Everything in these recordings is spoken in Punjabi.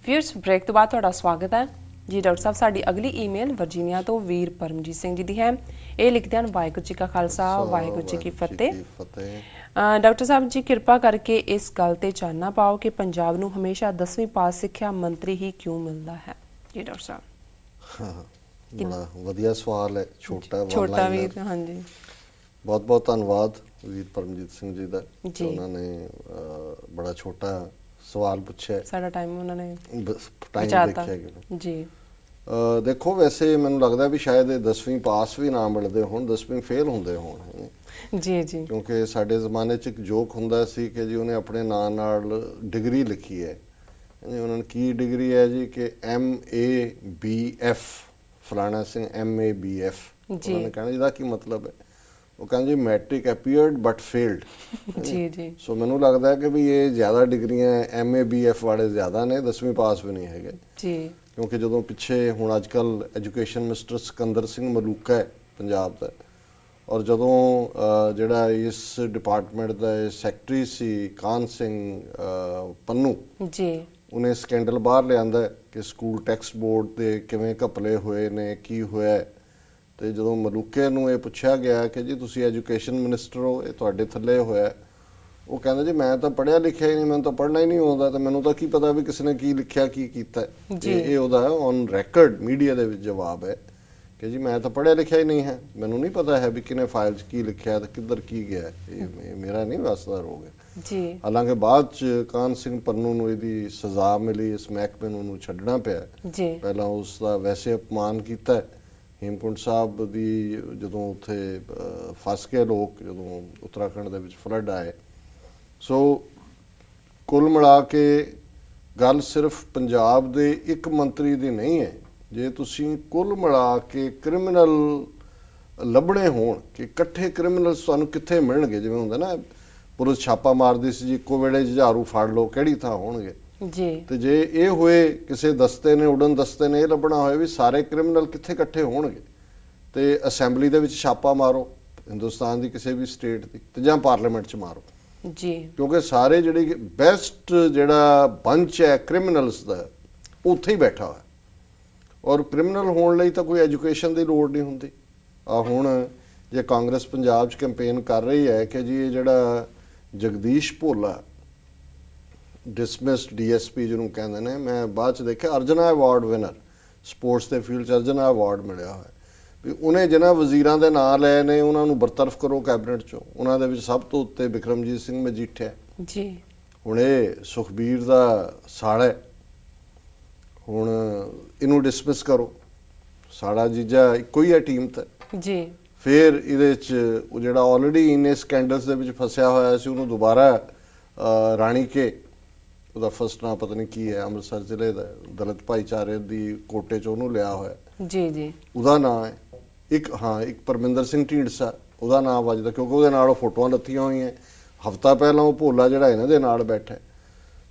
व्यूअर्स ब्रेक तो बाद तुहाडा स्वागत है जी। डॉक्टर साहब साडी अगली ईमेल वर्जीनिया तो वीर परमजीत सिंह जी दी है। ये लिखते हैं वाहिगुरू जी का खालसा वाहिगुरू जी की फतेह। डॉक्टर साहब जी कृपा करके इस गल ते चानना पाओ कि पंजाब नूं हमेशा 10वीं पास सिक्ख्या मंत्री ही क्यों मिलता है जी। डॉक्टर साहब बड़ा वधिया सवाल है, छोटा वीर। हाँ जी, बहुत बहुत धन्यवाद वीर परमजीत सिंह जी का, उन्होंने बड़ा छोटा सवाल पूछा। सारा टाइम उन्होंने टाइम देखा जी। देखो वैसे मैनूं लगदा भी शायद 10वीं पास भी ना मिलते हो, 10वीं फेल होंदे होण जी जी, क्योंकि साडे ज़माने च एक जोक हुंदा सी कि जी उन्हें अपने नाम नाल डिग्री लिखी है। उन्होंने की डिग्री है जी कि MABF फलाना सिंह MABF। उन्होंने कहना इसदा की मतलब है, वो कहते जी मैट्रिक अपीयर्ड बट फेल्ड जी जी। सो मैनू लगता है कि भी ये ज़्यादा डिग्रियां MABF वाले ज़्यादा ने, 10वीं पास भी नहीं है जी। क्योंकि जो पिछे हुण अजकल एजुकेशन मिनिस्टर सिकंदर सिंह मलूका है पंजाब का, और जदों जिहड़ा इस डिपार्टमेंट का सैकटरी सी कान सिंह पन्नू जी, उन्हें स्कैंडल बाहर लिया कि स्कूल टैक्स बोर्ड के किवें घपले हुए ने, की होया। तो जो मलूके नूं ये पुछया गया कि जी तुसी एजुकेशन मिनिस्टर हो, ये तुहाडे थल्ले होया, वो कहंदा जी मैं तो पढ़िया लिखिया ही नहीं, मैं तो पढ़ना ही नहीं आता, तो मैनूं तो की पता भी किसने की लिखिया की कीता है। ये उहदा ऑन रैकर्ड मीडिया दे विच जवाब है कि जी मैं तो पढ़िया लिखिया ही नहीं है, मैनूं नहीं पता है भी किने फाइल च की लिखिया तो किधर की गया, ये मेरा नहीं वास्ता रोग है। हालांकि बाद च कान सिंह पन्नू नूं इहदी सज़ा मिली, इस महकमे नूं छड्डना पिया। पहला उसका वैसे अपमान किया हेमकुंड साहब की, जो उत्थे फस गए लोग जो उत्तराखंड दे विच फ्लड आए। सो कुल मिला के गल सिर्फ पंजाब दे एक मंत्री दी नहीं है। जे तुसी कुल मिला के क्रिमिनल लभणे होण कि इकट्ठे क्रिमिनल सानूं कित्थे मिलणगे, जिवें हुंदा ना पुलिस छापा मारदी सी जी इक्को वेले जुझारू फड़ लो किहड़ी थां होणगे जी। ते जे ये होए किसी दस्ते ने, उड़न दस्ते ने, लभना होए भी सारे क्रिमिनल कित्थे इकट्ठे होणगे, ते असैंबली दे विच छापा मारो हिंदुस्तान की किसी भी स्टेट की, ते जां पार्लीमेंट च मारो जी। क्योंकि सारे जिहड़ी बैस्ट जिहड़ा बंच है क्रिमिनल्स दा उत्थे ही बैठा है, और क्रिमिनल होने लई तां कोई एजुकेशन की लोड़ नहीं हुंदी। हुण जे कांग्रेस पंजाब च कैंपेन कर रही है कि जी ये जिहड़ा जगदीश भोला डिसमिस्ड DSP जिन्होंने कहते हैं, मैं बाद च देखा अर्जना अवार्ड विनर स्पोर्ट्स के फील्ड च अर्जना अवार्ड मिलया है भी उन्हें जिन्होंने वजीरां दे नाम लए ने उन्होंने बरतरफ करो कैबिनेट चों, उन्होंने विच सब तो उत्ते बिक्रमजीत सिंह मजीठिया जी। हुण ये सुखबीर दा साड़ा है, हुण इनू डिसमिस करो, साड़ा जीजा इक्को ही है टीम ते जी। फिर इहदे च जिहड़ा ऑलरेडी इन्ने स्कैंडल्स दे विच फसिया होया सी उहनूं दुबारा राणी के ਉਹਦਾ फर्स्ट नाम पता नहीं की है, अमृतसर जिले का दलित भाईचारे की कोटे चो उन्होंने लिया होया जी जी, ਉਹਦਾ नाम है एक। हाँ एक परमिंदर सिंह ढींडसा ਉਹਦਾ नाम वजदा क्योंकि ਉਹਦੇ ਨਾਲ फोटोआं ਲੱਥੀਆਂ ਹੋਈਆਂ। हफ्ता पहला वो भोला ਜਿਹੜਾ ਇਹਨਾਂ ਦੇ ਨਾਲ बैठा।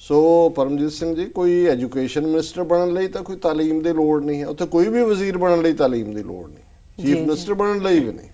सो परमजीत सिंह जी कोई एजुकेशन मिनिस्टर बनने लई ਤਾਂ कोई तालीम की लोड़ नहीं है, उत्थे कोई भी वजीर बनने लई तालीम की लोड़ नहीं, चीफ मिनिस्टर बनने लई भी नहीं।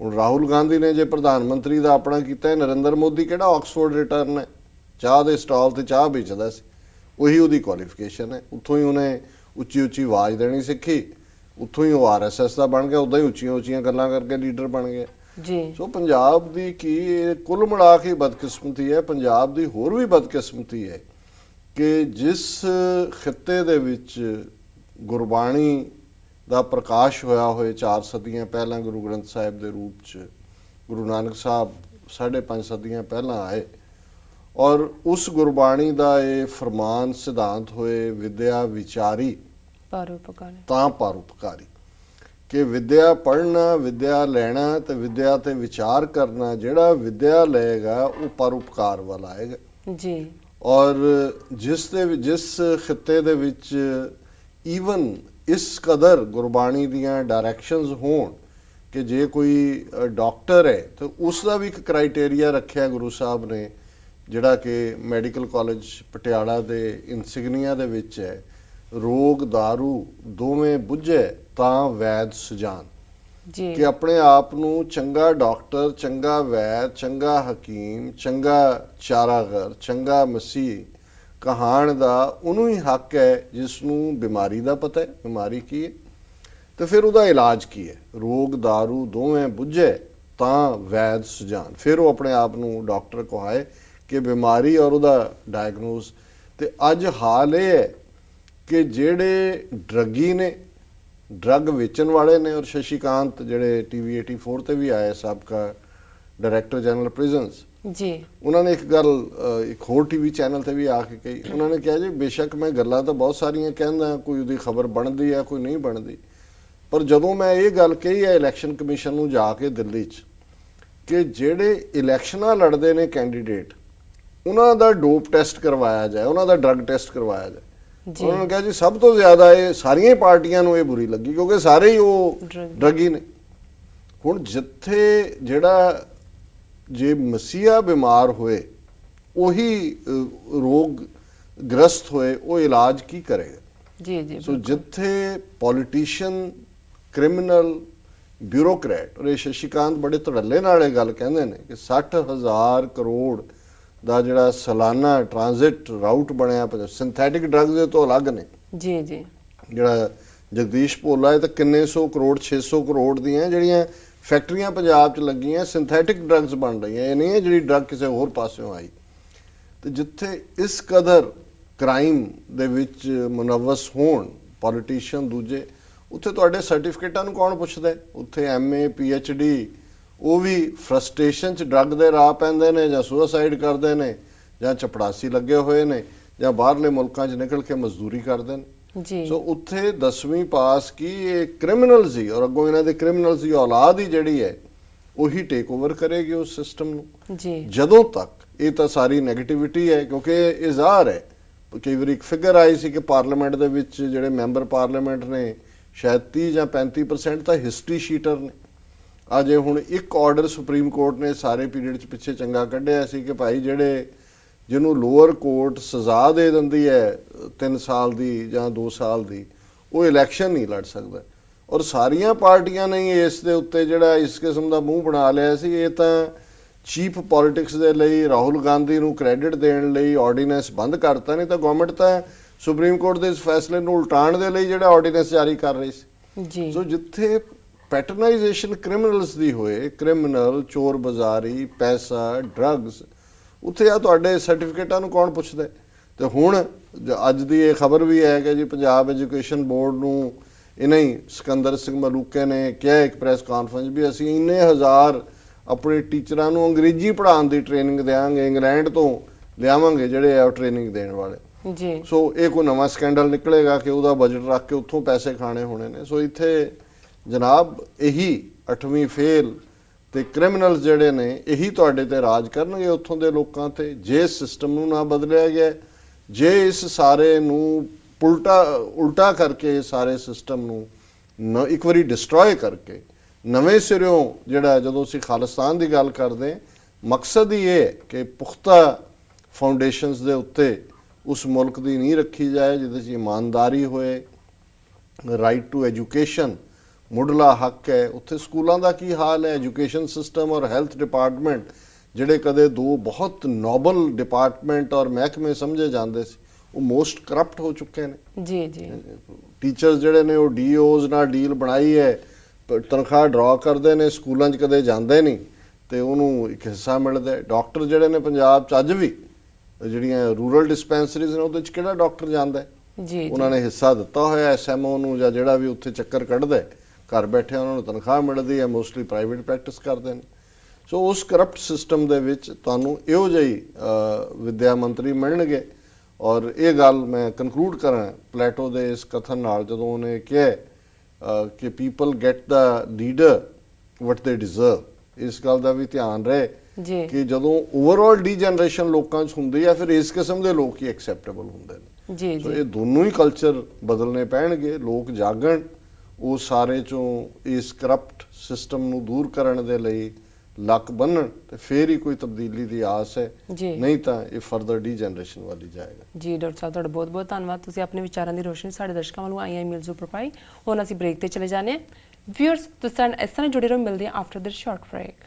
हुण राहुल गांधी ने जे प्रधानमंत्री का अपना किया, नरेंद्र मोदी किहड़ा ऑक्सफोर्ड रिटर्न है, चाह के स्टॉल से चाह बेचता सी, उही उहदी क्वालिफिकेशन है। उत्थों ही उन्हें उच्ची उच्ची आवाज़ देनी सीखी, उत्थों ही वो RSS का बन गया, उदा ही उच्चियां उच्चियां गल्लां करके लीडर बन गया जी। सो पंजाब की की कुल मिला के बदकिस्मती है, पंजाब की होर भी बदकिस्मती है कि जिस खिते दे विच गुरबाणी का प्रकाश होया होए 4 सदियां पहला गुरु ग्रंथ साहिब के रूप च, गुरु नानक साहब 5.5 सदियां पहला आए, और उस गुरबाणी का ये फरमान सिद्धांत होए विद्या विचारी तां परोपकारी, कि विद्या पढ़ना, विद्या लेना तो विद्या ते विचार करना, जिहड़ा विद्या लेगा वो परोपकार वाला आएगा जी। और जिस खिते दे विच ईवन इस कदर गुरबाणी दियां डायरैक्शनस होण कि जे कोई डॉक्टर है तो उसका भी एक क्राइटेरिया रखिया गुरु साहब ने, जिहड़ा कि मैडिकल कॉलेज पटियाला दे इंसिग्निया दे विच है, रोग दारू दोवें बुझे तां वैद सुजान जी। कि अपने आप नूं चंगा डॉक्टर, चंगा वैद, चंगा हकीम, चंगा चारागर, चंगा मसीह ਕਹਾਣ ਦਾ ਉਹਨੂੰ ਹੀ ਹੱਕ ਹੈ ਜਿਸ ਨੂੰ ਬਿਮਾਰੀ ਦਾ ਪਤਾ ਹੈ ਬਿਮਾਰੀ ਕੀ ਹੈ ਤੇ ਫਿਰ ਉਹਦਾ ਇਲਾਜ ਕੀ ਹੈ। ਰੋਗ ਦਾਰੂ ਦੋਵੇਂ ਬੁੱਝੇ ਤਾਂ ਵੈਦ ਸੁਝਾਨ, ਫਿਰ ਉਹ ਆਪਣੇ ਆਪ ਨੂੰ ਡਾਕਟਰ ਕਹਾਏ ਕਿ ਬਿਮਾਰੀ ਔਰ ਉਹਦਾ ਡਾਇਗਨੋਸ। ਤੇ ਅੱਜ ਹਾਲ ਇਹ ਹੈ ਕਿ ਜਿਹੜੇ ਡਰੱਗੀ ਨੇ, ਡਰੱਗ ਵੇਚਣ ਵਾਲੇ ਨੇ, ਔਰ ਸ਼ਸ਼ੀਕਾਂਤ ਜਿਹੜੇ TV 84 ਤੇ ਵੀ ਆਏ ਸਾਬਕਾ ਡਾਇਰੈਕਟਰ ਜਨਰਲ ਪ੍ਰਿਜ਼ਨਸ ਜੀ, ਉਹਨਾਂ ਨੇ ਇੱਕ ਗੱਲ ਇੱਕ ਹੋਰ TV ਚੈਨਲ ਤੇ ਵੀ ਆ ਕੇ ਕਹੀ। ਉਹਨਾਂ ਨੇ ਕਿਹਾ ਜੀ ਬੇਸ਼ੱਕ ਮੈਂ ਗੱਲਾਂ ਤਾਂ ਬਹੁਤ ਸਾਰੀਆਂ ਕਹਿੰਦਾ, ਕੋਈ ਉਹਦੀ ਖਬਰ ਬਣਦੀ ਹੈ ਕੋਈ ਨਹੀਂ ਬਣਦੀ, ਪਰ ਜਦੋਂ ਮੈਂ ਇਹ ਗੱਲ ਕਹੀ ਹੈ ਇਲੈਕਸ਼ਨ ਕਮਿਸ਼ਨ ਨੂੰ ਜਾ ਕੇ ਦਿੱਲੀ 'ਚ ਕਿ ਜਿਹੜੇ ਇਲੈਕਸ਼ਨਾਂ ਲੜਦੇ ਨੇ ਕੈਂਡੀਡੇਟ, ਉਹਨਾਂ ਦਾ ਡੋਪ ਟੈਸਟ ਕਰਵਾਇਆ ਜਾਏ, ਉਹਨਾਂ ਦਾ ਡਰੱਗ ਟੈਸਟ ਕਰਵਾਇਆ ਜਾਏ। ਉਹਨਾਂ ਨੇ ਕਿਹਾ ਜੀ ਸਭ ਤੋਂ ਜ਼ਿਆਦਾ ਇਹ ਸਾਰੀਆਂ ਪਾਰਟੀਆਂ ਨੂੰ ਇਹ ਬੁਰੀ ਲੱਗੀ ਕਿਉਂਕਿ ਸਾਰੇ ਹੀ ਉਹ ਡਰੱਗੀ ਨੇ। ਹੁਣ ਜਿੱਥੇ ਜਿਹੜਾ ਜੇ ਮਸੀਹਾ ਬਿਮਾਰ ਹੋਏ ਉਹੀ ਰੋਗ ਗ੍ਰਸਤ ਹੋਏ, ਉਹ ਇਲਾਜ ਕੀ ਕਰੇਗਾ? ਜੀ ਜੀ। ਸੋ ਜਿੱਥੇ ਪੋਲੀਟੀਸ਼ੀਅਨ, ਕ੍ਰਿਮੀਨਲ, ਬਿਊਰੋਕਰੇਟ, ਔਰ ਇਹ ਸ਼ਸ਼ੀਕਾਂਤ ਬੜੇ ਧੜੱਲੇ ਨਾਲ ਇਹ ਗੱਲ ਕਹਿੰਦੇ ਨੇ ਕਿ 60,000 ਕਰੋੜ ਦਾ ਜਿਹੜਾ ਸਾਲਾਨਾ ਟ੍ਰਾਂਜ਼ਿਟ ਰਾਊਟ ਬਣਿਆ ਸਿੰਥੈਟਿਕ ਡਰੱਗਸ ਦੇ ਤੋਂ ਅਲੱਗ ਨੇ। ਜੀ ਜੀ। ਜਿਹੜਾ ਜਗਦੀਸ਼ ਭੋਲਾ ਹੈ ਤਾਂ ਕਿੰਨੇ 100 ਕਰੋੜ 600 ਕਰੋੜ ਦੀਆਂ ਜਿਹੜੀਆਂ ਫੈਕਟਰੀਆਂ ਪੰਜਾਬ 'ਚ ਲੱਗੀਆਂ ਸਿੰਥੈਟਿਕ ਡਰੱਗਸ ਬਣ ਰਹੀਆਂ, ਇਹ ਨਹੀਂ ਹੈ ਜਿਹੜੀ ਡਰੱਗ ਕਿਸੇ ਹੋਰ ਪਾਸਿਓਂ ਆਈ। ਤੇ ਜਿੱਥੇ ਇਸ ਕਦਰ ਕ੍ਰਾਈਮ ਦੇ ਵਿੱਚ ਮੁਨੱਵਸ ਹੋਣ ਪੋਲੀਟੀਸ਼ੀਅਨ ਦੂਜੇ, ਉੱਥੇ ਤੁਹਾਡੇ ਸਰਟੀਫਿਕੇਟਾਂ ਨੂੰ ਕੌਣ ਪੁੱਛਦਾ? ਉੱਥੇ MA PhD ਉਹ ਵੀ ਫਰਸਟ੍ਰੇਸ਼ਨ 'ਚ ਡਰੱਗ ਦੇ ਰਾਹ ਪੈਂਦੇ ਨੇ ਜਾਂ ਸੁਸਾਈਡ ਕਰਦੇ ਨੇ ਜਾਂ ਚਪੜਾਸੀ ਲੱਗੇ ਹੋਏ ਨੇ ਜਾਂ ਬਾਹਰਲੇ ਮੁਲਕਾਂ 'ਚ ਨਿਕਲ ਕੇ ਮਜ਼ਦੂਰੀ ਕਰਦੇ ਨੇ। ਜੀ। ਸੋ ਉੱਥੇ 10ਵੀਂ ਪਾਸ ਕੀ ਇਹ ਕ੍ਰਿਮੀਨਲ ਸੀ ਔਰ ਅੱਗੋਂ ਇਹਨਾਂ ਦੇ ਕ੍ਰਿਮੀਨਲ ਦੀ ਔਲਾਦ ਹੀ ਜਿਹੜੀ ਹੈ ਉਹੀ ਟੇਕ ਓਵਰ ਕਰੇਗੀ ਉਸ ਸਿਸਟਮ ਨੂੰ। ਜੀ। ਜਦੋਂ ਤੱਕ ਇਹ ਤਾਂ ਸਾਰੀ ਨੈਗੇਟਿਵਿਟੀ ਹੈ ਕਿਉਂਕਿ ਇਹ ਜ਼ਾਹਰ ਹੈ। ਕਈ ਵਾਰੀ ਇੱਕ ਫਿਗਰ ਆਈ ਸੀ ਕਿ ਪਾਰਲੀਮੈਂਟ ਦੇ ਵਿੱਚ ਜਿਹੜੇ ਮੈਂਬਰ ਪਾਰਲੀਮੈਂਟ ਨੇ ਸ਼ਾਇਦ 30 ਜਾਂ 35% ਤਾਂ ਹਿਸਟਰੀ ਸ਼ੀਟਰ ਨੇ। ਅਜੇ ਹੁਣ ਇੱਕ ਆਰਡਰ ਸੁਪਰੀਮ ਕੋਰਟ ਨੇ ਸਾਰੇ ਪੀਰੀਅਡ 'ਚ ਪਿੱਛੇ ਚੰਗਾ ਕੱਢਿਆ ਸੀ ਕਿ ਭਾਈ ਜਿਹੜੇ ਜਿਹਨੂੰ ਲੋਅਰ ਕੋਰਟ ਸਜ਼ਾ ਦੇ ਦਿੰਦੀ ਹੈ 3 ਸਾਲ ਦੀ ਜਾਂ 2 ਸਾਲ ਦੀ, ਉਹ ਇਲੈਕਸ਼ਨ ਨਹੀਂ ਲੜ ਸਕਦਾ। ਔਰ ਸਾਰੀਆਂ ਪਾਰਟੀਆਂ ਨੇ ਇਸ ਦੇ ਉੱਤੇ ਜਿਹੜਾ ਇਸ ਕਿਸਮ ਦਾ ਮੂੰਹ ਬਣਾ ਲਿਆ ਸੀ। ਇਹ ਤਾਂ ਚੀਪ ਪੋਲਿਟਿਕਸ ਦੇ ਲਈ ਰਾਹੁਲ ਗਾਂਧੀ ਨੂੰ ਕ੍ਰੈਡਿਟ ਦੇਣ ਲਈ ਆਰਡੀਨੈਂਸ ਬੰਦ ਕਰਤਾ, ਨਹੀਂ ਤਾਂ ਗਵਰਨਮੈਂਟ ਤਾਂ ਸੁਪਰੀਮ ਕੋਰਟ ਦੇ ਇਸ ਫੈਸਲੇ ਨੂੰ ਉਲਟਾਉਣ ਦੇ ਲਈ ਜਿਹੜਾ ਆਰਡੀਨੈਂਸ ਜਾਰੀ ਕਰ ਰਹੀ ਸੀ। ਜੀ। ਸੋ ਜਿੱਥੇ ਪੈਟਰਨਾਈਜੇਸ਼ਨ ਕ੍ਰਿਮੀਨਲਸ ਦੀ ਹੋਏ, ਕ੍ਰਿਮੀਨਲ, ਚੋਰ ਬਾਜ਼ਾਰੀ, ਪੈਸਾ, ਡਰੱਗਸ, ਉੱਥੇ ਆ ਤੁਹਾਡੇ ਸਰਟੀਫਿਕੇਟਾਂ ਨੂੰ ਕੌਣ ਪੁੱਛਦਾ? ਤੇ ਹੁਣ ਅੱਜ ਦੀ ਇਹ ਖਬਰ ਵੀ ਹੈ ਕਿ ਜੀ ਪੰਜਾਬ ਐਜੂਕੇਸ਼ਨ ਬੋਰਡ ਨੂੰ ਇਹਨਾਂ ਹੀ ਸਿਕੰਦਰ ਸਿੰਘ ਮਲੂਕੇ ਨੇ ਕਿਹਾ ਇੱਕ ਪ੍ਰੈਸ ਕਾਨਫਰੰਸ ਵੀ ਅਸੀਂ ਇੰਨੇ ਹਜ਼ਾਰ ਆਪਣੇ ਟੀਚਰਾਂ ਨੂੰ ਅੰਗਰੇਜ਼ੀ ਪੜ੍ਹਾਉਣ ਦੀ ਟ੍ਰੇਨਿੰਗ ਦੇਵਾਂਗੇ, ਇੰਗਲੈਂਡ ਤੋਂ ਲਿਆਵਾਂਗੇ ਜਿਹੜੇ ਆ ਟ੍ਰੇਨਿੰਗ ਦੇਣ ਵਾਲੇ। ਜੀ। ਸੋ ਇਹ ਕੋਈ ਨਵਾਂ ਸਕੈਂਡਲ ਨਿਕਲੇਗਾ ਕਿ ਉਹਦਾ ਬਜਟ ਰੱਖ ਕੇ ਉੱਥੋਂ ਪੈਸੇ ਖਾਣੇ ਹੋਣੇ ਨੇ। ਸੋ ਇੱਥੇ ਜਨਾਬ ਇਹੀ 8ਵੀਂ ਫੇਲ ਤੇ ਕ੍ਰਿਮੀਨਲਸ ਜਿਹੜੇ ਨੇ ਇਹੀ ਤੁਹਾਡੇ ਤੇ ਰਾਜ ਕਰਨਗੇ ਉੱਥੋਂ ਦੇ ਲੋਕਾਂ ਤੇ ਜੇ ਸਿਸਟਮ ਨੂੰ ਨਾ ਬਦਲਿਆ ਗਿਆ, ਜੇ ਇਸ ਸਾਰੇ ਨੂੰ ਉਲਟਾ ਕਰਕੇ ਸਾਰੇ ਸਿਸਟਮ ਨੂੰ ਇੱਕ ਵਾਰੀ ਡਿਸਟਰੋਏ ਕਰਕੇ ਨਵੇਂ ਸਿਰਿਓਂ ਜਿਹੜਾ ਜਦੋਂ ਅਸੀਂ ਖਾਲਿਸਤਾਨ ਦੀ ਗੱਲ ਕਰਦੇ ਮਕਸਦ ਹੀ ਇਹ ਕਿ ਪੁਖਤਾ ਫਾਊਂਡੇਸ਼ਨਸ ਦੇ ਉੱਤੇ ਉਸ ਮੁਲਕ ਦੀ ਨੀਂਹ ਰੱਖੀ ਜਾਏ ਜਿਹਦੇ 'ਚ ਇਮਾਨਦਾਰੀ ਹੋਏ, ਰਾਈਟ ਟੂ ਐਜੂਕੇਸ਼ਨ ਮੁੱਢਲਾ ਹੱਕ ਹੈ। ਉੱਥੇ ਸਕੂਲਾਂ ਦਾ ਕੀ ਹਾਲ ਹੈ? ਐਜੂਕੇਸ਼ਨ ਸਿਸਟਮ ਔਰ ਹੈਲਥ ਡਿਪਾਰਟਮੈਂਟ ਜਿਹੜੇ ਕਦੇ ਦੋ ਬਹੁਤ ਨੋਬਲ ਡਿਪਾਰਟਮੈਂਟ ਔਰ ਮਹਿਕਮੇ ਸਮਝੇ ਜਾਂਦੇ ਸੀ, ਉਹ ਮੋਸਟ ਕਰਪਟ ਹੋ ਚੁੱਕੇ ਨੇ। ਜੀ ਜੀ। ਟੀਚਰਸ ਜਿਹੜੇ ਨੇ ਉਹ DOs ਨਾਲ ਡੀਲ ਬਣਾਈ ਹੈ, ਤਨਖਾਹ ਡਰਾ ਕਰਦੇ ਨੇ, ਸਕੂਲਾਂ 'ਚ ਕਦੇ ਜਾਂਦੇ ਨਹੀਂ ਤੇ ਉਹਨੂੰ ਇੱਕ ਹਿੱਸਾ ਮਿਲਦਾ। ਡਾਕਟਰ ਜਿਹੜੇ ਨੇ ਪੰਜਾਬ 'ਚ ਅੱਜ ਵੀ ਜਿਹੜੀਆਂ ਰੂਰਲ ਡਿਸਪੈਂਸਰੀਜ਼ ਨੇ ਉਹਦੇ 'ਚ ਕਿਹੜਾ ਡਾਕਟਰ ਜਾਂਦਾ? ਜੀ। ਉਹਨਾਂ ਨੇ ਹਿੱਸਾ ਦਿੱਤਾ ਹੋਇਆ SMO ਨੂੰ ਜਾਂ ਜਿਹੜਾ ਵੀ ਉੱਥੇ ਚੱਕਰ ਕੱਢਦਾ, ਘਰ ਬੈਠੇ ਉਹਨਾਂ ਨੂੰ ਤਨਖਾਹ ਮਿਲਦੀ ਹੈ, ਮੋਸਟਲੀ ਪ੍ਰਾਈਵੇਟ ਪ੍ਰੈਕਟਿਸ ਕਰਦੇ ਨੇ। ਸੋ ਉਸ ਕਰਪਟ ਸਿਸਟਮ ਦੇ ਵਿੱਚ ਤੁਹਾਨੂੰ ਇਹੋ ਜਿਹੀ ਵਿੱਦਿਆ ਮੰਤਰੀ ਮਿਲਣਗੇ। ਔਰ ਇਹ ਗੱਲ ਮੈਂ ਕਨਕਲੂਡ ਕਰਾਂ ਪਲੇਟੋ ਦੇ ਇਸ ਕਥਨ ਨਾਲ ਜਦੋਂ ਉਹਨੇ ਕਿਹਾ ਕਿ ਪੀਪਲ ਗੈਟ ਦਾ ਲੀਡਰ ਵਟ ਦੇ ਡਿਜ਼ਰਵ। ਇਸ ਗੱਲ ਦਾ ਵੀ ਧਿਆਨ ਰਹੇ ਕਿ ਜਦੋਂ ਓਵਰਆਲ ਡੀਜਨਰੇਸ਼ਨ ਲੋਕਾਂ 'ਚ ਹੁੰਦੀ ਹੈ ਫਿਰ ਇਸ ਕਿਸਮ ਦੇ ਲੋਕ ਹੀ ਐਕਸੈਪਟੇਬਲ ਹੁੰਦੇ ਨੇ। ਜੀ। ਸੋ ਇਹ ਦੋਨੋਂ ਹੀ ਕਲਚਰ ਬਦਲਨੇ ਪੈਣਗੇ, ਲੋਕ ਜਾਗਣ, ਉਹ ਸਾਰੇ ਚੋਂ ਇਸ ਕਰਪਟ ਸਿਸਟਮ ਨੂੰ ਦੂਰ ਕਰਨ ਦੇ ਲਈ ਲੱਕ ਬੰਨਣ ਤੇ ਫੇਰ ਹੀ ਕੋਈ ਤਬਦੀਲੀ ਦੀ ਆਸ ਹੈ, ਨਹੀਂ ਤਾਂ ਇਹ ਫਰਦਰ ਡੀਜਨਰੇਸ਼ਨ ਵਾਲੀ ਜਾਏਗਾ। ਜੀ ਡਾਕਟਰ ਸਾਹਿਬ ਤੁਹਾਡਾ ਬਹੁਤ ਬਹੁਤ ਧੰਨਵਾਦ, ਤੁਸੀਂ ਆਪਣੇ ਵਿਚਾਰਾਂ ਦੀ ਰੋਸ਼ਨੀ ਸਾਡੇ ਦਰਸ਼ਕਾਂ ਵੱਲੋਂ ਆਈਆਂ ਈਮੇਲਸ ਉੱਪਰ ਪਾਈ। ਹੁਣ ਅਸੀਂ ਬ੍ਰੇਕ ਤੇ ਚਲੇ ਜਾਂਦੇ ਹਾਂ। ਵਿਊਅਰਸ ਤੁਸੀਂ ਇਸ ਤਰ੍ਹਾਂ ਜੁੜੇ ਰਹੋ, ਮਿਲਦੇ ਹਾਂ ਆਫਟਰ ਦਿਸ ਸ਼ਾਰਟ ਬ੍ਰੇਕ।